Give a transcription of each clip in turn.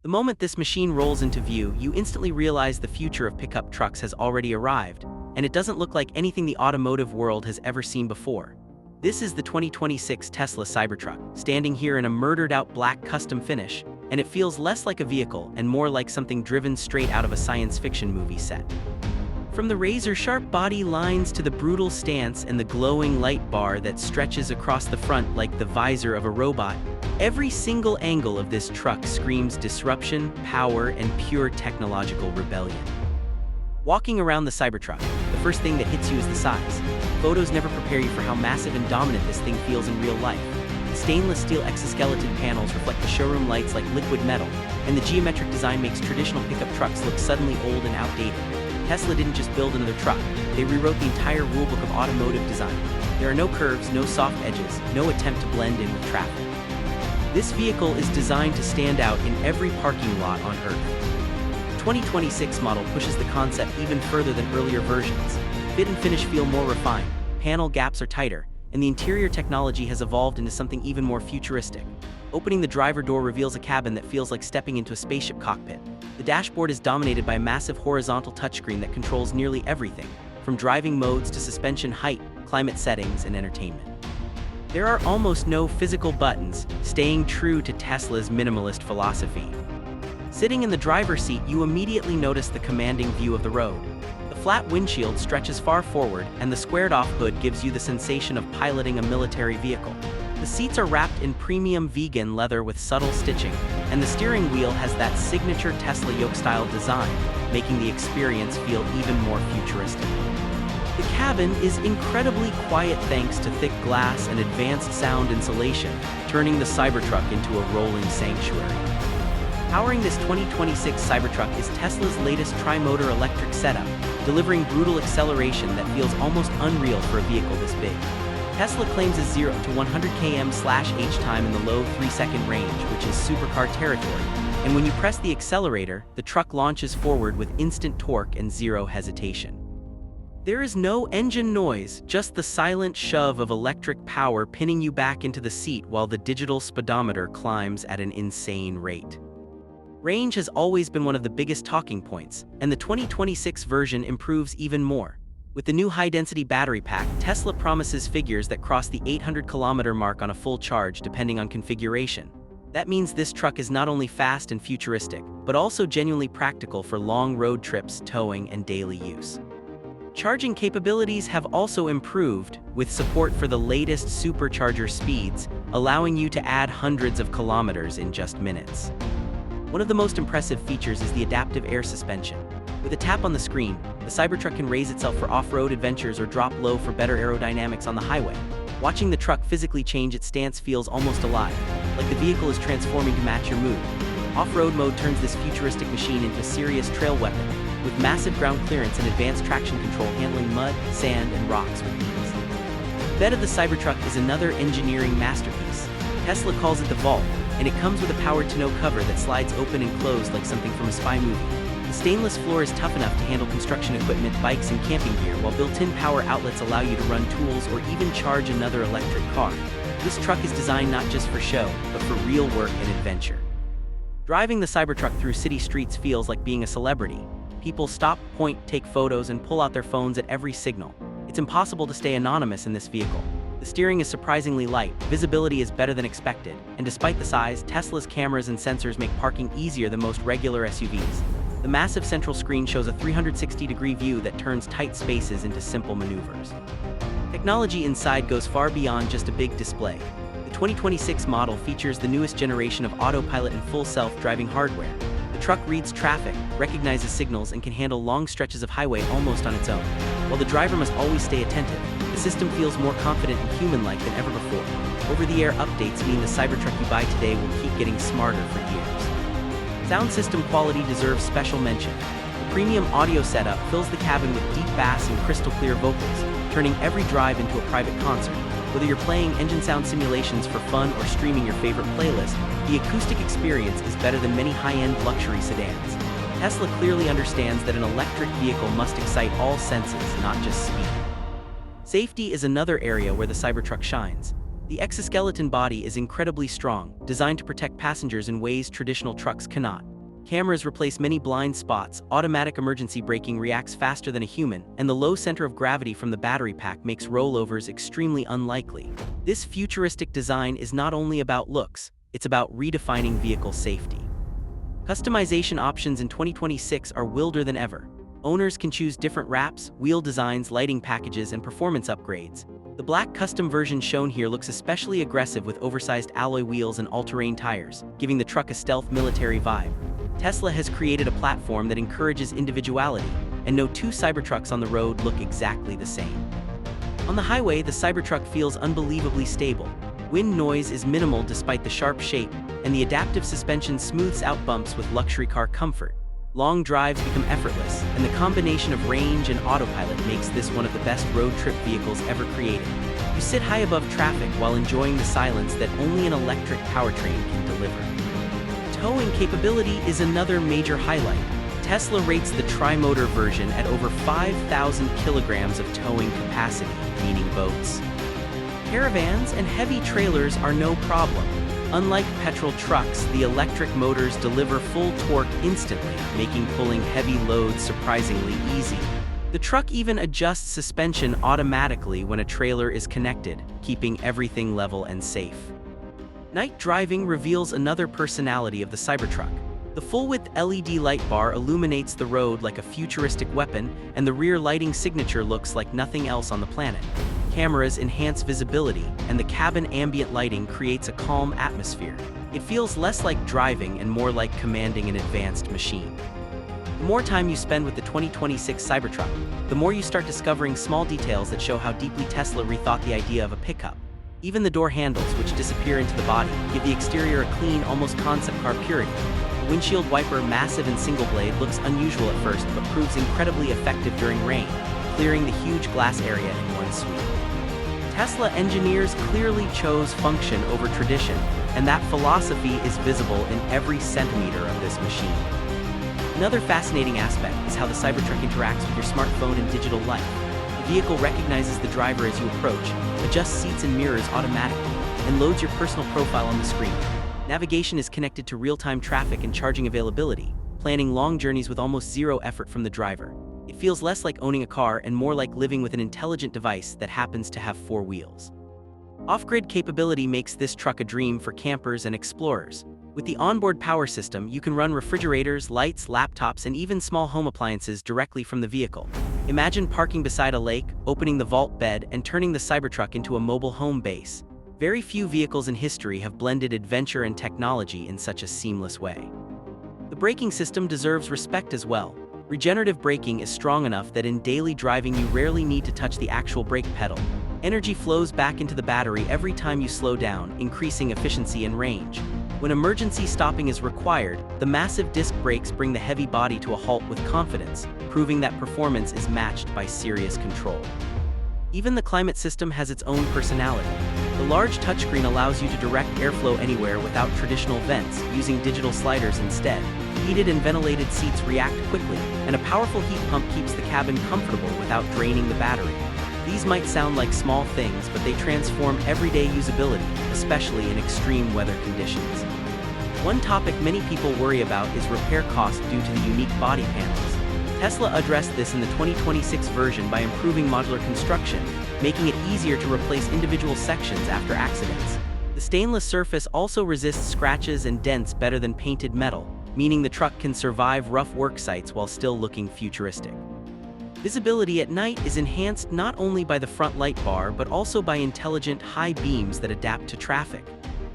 The moment this machine rolls into view, you instantly realize the future of pickup trucks has already arrived, and it doesn't look like anything the automotive world has ever seen before. This is the 2026 Tesla Cybertruck, standing here in a murdered-out black custom finish, and it feels less like a vehicle and more like something driven straight out of a science fiction movie set. From the razor-sharp body lines to the brutal stance and the glowing light bar that stretches across the front like the visor of a robot, every single angle of this truck screams disruption, power, and pure technological rebellion. Walking around the Cybertruck, the first thing that hits you is the size. Photos never prepare you for how massive and dominant this thing feels in real life. The stainless steel exoskeleton panels reflect the showroom lights like liquid metal, and the geometric design makes traditional pickup trucks look suddenly old and outdated. Tesla didn't just build another truck, they rewrote the entire rulebook of automotive design. There are no curves, no soft edges, no attempt to blend in with traffic. This vehicle is designed to stand out in every parking lot on Earth. The 2026 model pushes the concept even further than earlier versions. Fit and finish feel more refined, panel gaps are tighter, and the interior technology has evolved into something even more futuristic. Opening the driver door reveals a cabin that feels like stepping into a spaceship cockpit. The dashboard is dominated by a massive horizontal touchscreen that controls nearly everything, from driving modes to suspension height, climate settings, and entertainment. There are almost no physical buttons, staying true to Tesla's minimalist philosophy. Sitting in the driver's seat, you immediately notice the commanding view of the road. The flat windshield stretches far forward, and the squared-off hood gives you the sensation of piloting a military vehicle. The seats are wrapped in premium vegan leather with subtle stitching, and the steering wheel has that signature Tesla yoke-style design, making the experience feel even more futuristic. The cabin is incredibly quiet thanks to thick glass and advanced sound insulation, turning the Cybertruck into a rolling sanctuary. Powering this 2026 Cybertruck is Tesla's latest tri-motor electric setup, delivering brutal acceleration that feels almost unreal for a vehicle this big. Tesla claims a 0 to 100 km/h time in the low 3-second range, which is supercar territory, and when you press the accelerator, the truck launches forward with instant torque and zero hesitation. There is no engine noise, just the silent shove of electric power pinning you back into the seat while the digital speedometer climbs at an insane rate. Range has always been one of the biggest talking points, and the 2026 version improves even more. With the new high-density battery pack, Tesla promises figures that cross the 800-kilometer mark on a full charge depending on configuration. That means this truck is not only fast and futuristic, but also genuinely practical for long road trips, towing, and daily use. Charging capabilities have also improved, with support for the latest supercharger speeds, allowing you to add hundreds of kilometers in just minutes. One of the most impressive features is the adaptive air suspension. With a tap on the screen, the Cybertruck can raise itself for off-road adventures or drop low for better aerodynamics on the highway. Watching the truck physically change its stance feels almost alive, like the vehicle is transforming to match your mood. Off-road mode turns this futuristic machine into a serious trail weapon, with massive ground clearance and advanced traction control handling mud, sand, and rocks with ease. The bed of the Cybertruck is another engineering masterpiece. Tesla calls it the Vault, and it comes with a powered-to-no cover that slides open and closed like something from a spy movie. The stainless floor is tough enough to handle construction equipment, bikes, and camping gear, while built-in power outlets allow you to run tools or even charge another electric car. This truck is designed not just for show, but for real work and adventure. Driving the Cybertruck through city streets feels like being a celebrity. People stop, point, take photos, and pull out their phones at every signal. It's impossible to stay anonymous in this vehicle. The steering is surprisingly light, visibility is better than expected, and despite the size, Tesla's cameras and sensors make parking easier than most regular SUVs. The massive central screen shows a 360-degree view that turns tight spaces into simple maneuvers. Technology inside goes far beyond just a big display. The 2026 model features the newest generation of autopilot and full self-driving hardware. The truck reads traffic, recognizes signals, and can handle long stretches of highway almost on its own. While the driver must always stay attentive, the system feels more confident and human-like than ever before. Over-the-air updates mean the Cybertruck you buy today will keep getting smarter for years. Sound system quality deserves special mention. The premium audio setup fills the cabin with deep bass and crystal-clear vocals, turning every drive into a private concert. Whether you're playing engine sound simulations for fun or streaming your favorite playlist, the acoustic experience is better than many high-end luxury sedans. Tesla clearly understands that an electric vehicle must excite all senses, not just speed. Safety is another area where the Cybertruck shines. The exoskeleton body is incredibly strong, designed to protect passengers in ways traditional trucks cannot. Cameras replace many blind spots, automatic emergency braking reacts faster than a human, and the low center of gravity from the battery pack makes rollovers extremely unlikely. This futuristic design is not only about looks, it's about redefining vehicle safety. Customization options in 2026 are wilder than ever. Owners can choose different wraps, wheel designs, lighting packages, and performance upgrades. The black custom version shown here looks especially aggressive with oversized alloy wheels and all-terrain tires, giving the truck a stealth military vibe. Tesla has created a platform that encourages individuality, and no two Cybertrucks on the road look exactly the same. On the highway, the Cybertruck feels unbelievably stable. Wind noise is minimal despite the sharp shape, and the adaptive suspension smooths out bumps with luxury car comfort. Long drives become effortless, and the combination of range and autopilot makes this one of the best road trip vehicles ever created. You sit high above traffic while enjoying the silence that only an electric powertrain can deliver. Towing capability is another major highlight. Tesla rates the tri-motor version at over 5,000 kilograms of towing capacity, meaning boats, caravans, and heavy trailers are no problem. Unlike petrol trucks, the electric motors deliver full torque instantly, making pulling heavy loads surprisingly easy. The truck even adjusts suspension automatically when a trailer is connected, keeping everything level and safe. Night driving reveals another personality of the Cybertruck. The full-width LED light bar illuminates the road like a futuristic weapon, and the rear lighting signature looks like nothing else on the planet. Cameras enhance visibility, and the cabin ambient lighting creates a calm atmosphere. It feels less like driving and more like commanding an advanced machine. The more time you spend with the 2026 Cybertruck, the more you start discovering small details that show how deeply Tesla rethought the idea of a pickup. Even the door handles, which disappear into the body, give the exterior a clean, almost concept car purity. The windshield wiper, massive and single blade, looks unusual at first but proves incredibly effective during rain, clearing the huge glass area in one sweep. Tesla engineers clearly chose function over tradition, and that philosophy is visible in every centimeter of this machine. Another fascinating aspect is how the Cybertruck interacts with your smartphone and digital life. The vehicle recognizes the driver as you approach, adjusts seats and mirrors automatically, and loads your personal profile on the screen. Navigation is connected to real-time traffic and charging availability, planning long journeys with almost zero effort from the driver. It feels less like owning a car and more like living with an intelligent device that happens to have 4 wheels. Off-grid capability makes this truck a dream for campers and explorers. With the onboard power system, you can run refrigerators, lights, laptops, and even small home appliances directly from the vehicle. Imagine parking beside a lake, opening the vault bed, and turning the Cybertruck into a mobile home base. Very few vehicles in history have blended adventure and technology in such a seamless way. The braking system deserves respect as well. Regenerative braking is strong enough that in daily driving you rarely need to touch the actual brake pedal. Energy flows back into the battery every time you slow down, increasing efficiency and range. When emergency stopping is required, the massive disc brakes bring the heavy body to a halt with confidence, proving that performance is matched by serious control. Even the climate system has its own personality. The large touchscreen allows you to direct airflow anywhere without traditional vents, using digital sliders instead. Heated and ventilated seats react quickly, and a powerful heat pump keeps the cabin comfortable without draining the battery. These might sound like small things, but they transform everyday usability, especially in extreme weather conditions. One topic many people worry about is repair costs due to the unique body panels. Tesla addressed this in the 2026 version by improving modular construction, making it easier to replace individual sections after accidents. The stainless surface also resists scratches and dents better than painted metal, meaning the truck can survive rough work sites while still looking futuristic. Visibility at night is enhanced not only by the front light bar but also by intelligent high beams that adapt to traffic.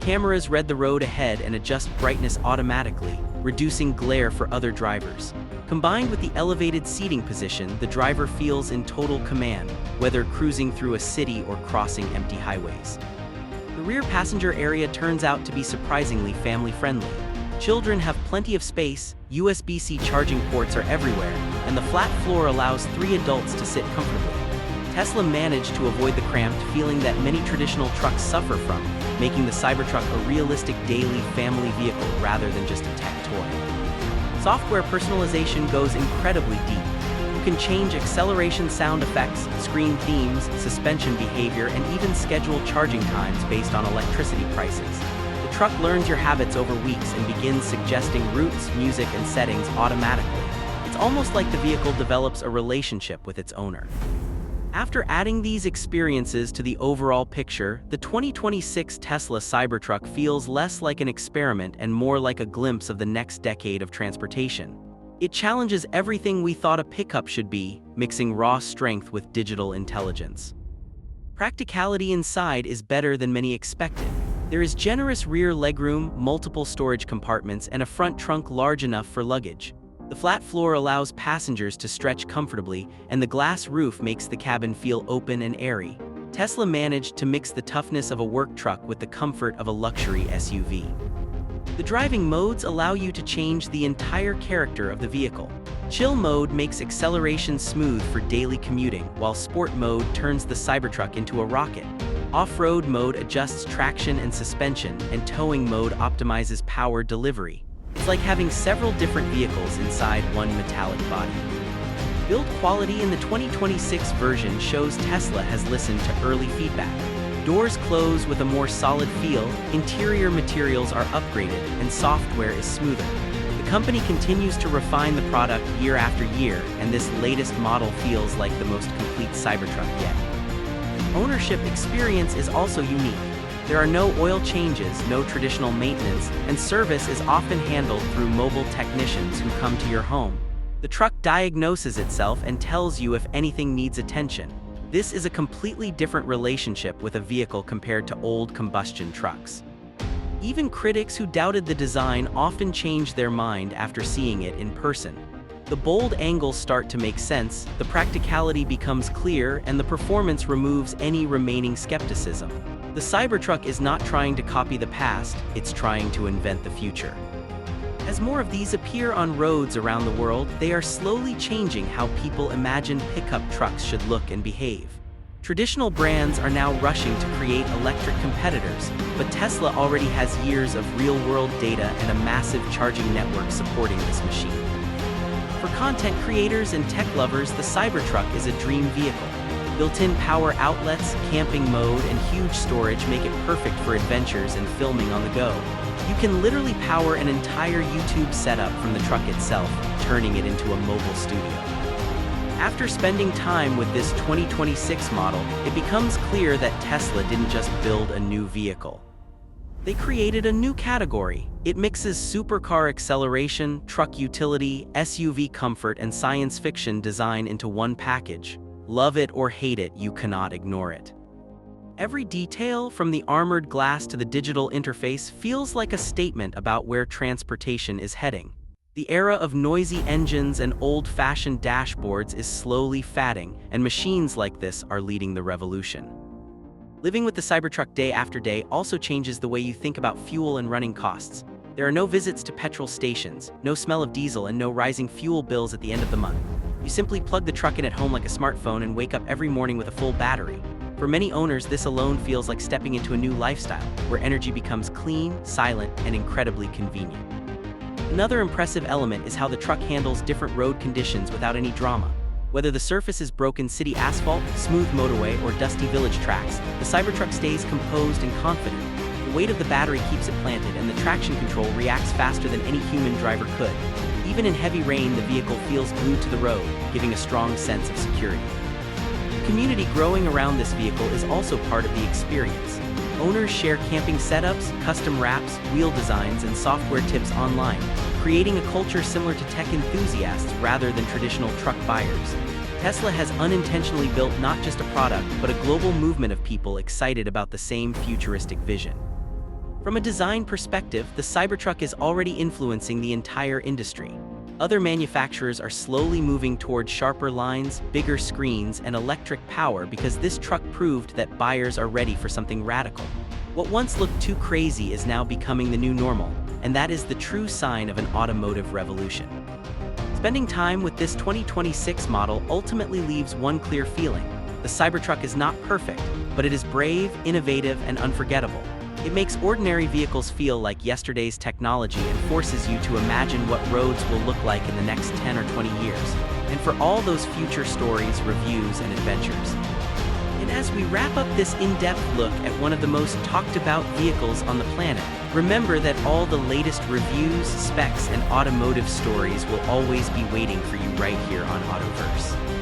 Cameras read the road ahead and adjust brightness automatically, reducing glare for other drivers. Combined with the elevated seating position, the driver feels in total command, whether cruising through a city or crossing empty highways. The rear passenger area turns out to be surprisingly family-friendly. Children have plenty of space, USB-C charging ports are everywhere, and the flat floor allows 3 adults to sit comfortably. Tesla managed to avoid the cramped feeling that many traditional trucks suffer from, making the Cybertruck a realistic daily family vehicle rather than just a tech toy. Software personalization goes incredibly deep. You can change acceleration sound effects, screen themes, suspension behavior, and even schedule charging times based on electricity prices. The truck learns your habits over weeks and begins suggesting routes, music, and settings automatically. It's almost like the vehicle develops a relationship with its owner. After adding these experiences to the overall picture, the 2026 Tesla Cybertruck feels less like an experiment and more like a glimpse of the next decade of transportation. It challenges everything we thought a pickup should be, mixing raw strength with digital intelligence. Practicality inside is better than many expected. There is generous rear legroom, multiple storage compartments, and a front trunk large enough for luggage. The flat floor allows passengers to stretch comfortably, and the glass roof makes the cabin feel open and airy. Tesla managed to mix the toughness of a work truck with the comfort of a luxury SUV. The driving modes allow you to change the entire character of the vehicle. Chill mode makes acceleration smooth for daily commuting, while sport mode turns the Cybertruck into a rocket. Off-road mode adjusts traction and suspension, and towing mode optimizes power delivery. It's like having several different vehicles inside one metallic body. Build quality in the 2026 version shows Tesla has listened to early feedback. Doors close with a more solid feel, interior materials are upgraded, and software is smoother. The company continues to refine the product year after year, and this latest model feels like the most complete Cybertruck yet. Ownership experience is also unique. There are no oil changes, no traditional maintenance, and service is often handled through mobile technicians who come to your home. The truck diagnoses itself and tells you if anything needs attention. This is a completely different relationship with a vehicle compared to old combustion trucks. Even critics who doubted the design often change their mind after seeing it in person. The bold angles start to make sense, the practicality becomes clear, and the performance removes any remaining skepticism. The Cybertruck is not trying to copy the past, it's trying to invent the future. As more of these appear on roads around the world, they are slowly changing how people imagine pickup trucks should look and behave. Traditional brands are now rushing to create electric competitors, but Tesla already has years of real-world data and a massive charging network supporting this machine. For content creators and tech lovers, the Cybertruck is a dream vehicle. Built-in power outlets, camping mode, and huge storage make it perfect for adventures and filming on the go. You can literally power an entire YouTube setup from the truck itself, turning it into a mobile studio. After spending time with this 2026 model, it becomes clear that Tesla didn't just build a new vehicle. They created a new category. It mixes supercar acceleration, truck utility, SUV comfort, and science fiction design into one package. Love it or hate it, you cannot ignore it. Every detail, from the armored glass to the digital interface, feels like a statement about where transportation is heading. The era of noisy engines and old-fashioned dashboards is slowly fading, and machines like this are leading the revolution. Living with the Cybertruck day after day also changes the way you think about fuel and running costs. There are no visits to petrol stations, no smell of diesel, and no rising fuel bills at the end of the month. You simply plug the truck in at home like a smartphone and wake up every morning with a full battery. For many owners, this alone feels like stepping into a new lifestyle, where energy becomes clean, silent, and incredibly convenient. Another impressive element is how the truck handles different road conditions without any drama. Whether the surface is broken city asphalt, smooth motorway, or dusty village tracks, the Cybertruck stays composed and confident. The weight of the battery keeps it planted, and the traction control reacts faster than any human driver could. Even in heavy rain, the vehicle feels glued to the road, giving a strong sense of security. The community growing around this vehicle is also part of the experience. Owners share camping setups, custom wraps, wheel designs, and software tips online, creating a culture similar to tech enthusiasts rather than traditional truck buyers. Tesla has unintentionally built not just a product, but a global movement of people excited about the same futuristic vision. From a design perspective, the Cybertruck is already influencing the entire industry. Other manufacturers are slowly moving toward sharper lines, bigger screens, and electric power because this truck proved that buyers are ready for something radical. What once looked too crazy is now becoming the new normal, and that is the true sign of an automotive revolution. Spending time with this 2026 model ultimately leaves one clear feeling. The Cybertruck is not perfect, but it is brave, innovative, and unforgettable. It makes ordinary vehicles feel like yesterday's technology and forces you to imagine what roads will look like in the next 10 or 20 years. and for all those future stories, reviews, and adventures. And as we wrap up this in-depth look at one of the most talked about vehicles on the planet, remember that all the latest reviews, specs, and automotive stories will always be waiting for you right here on AutoVerse.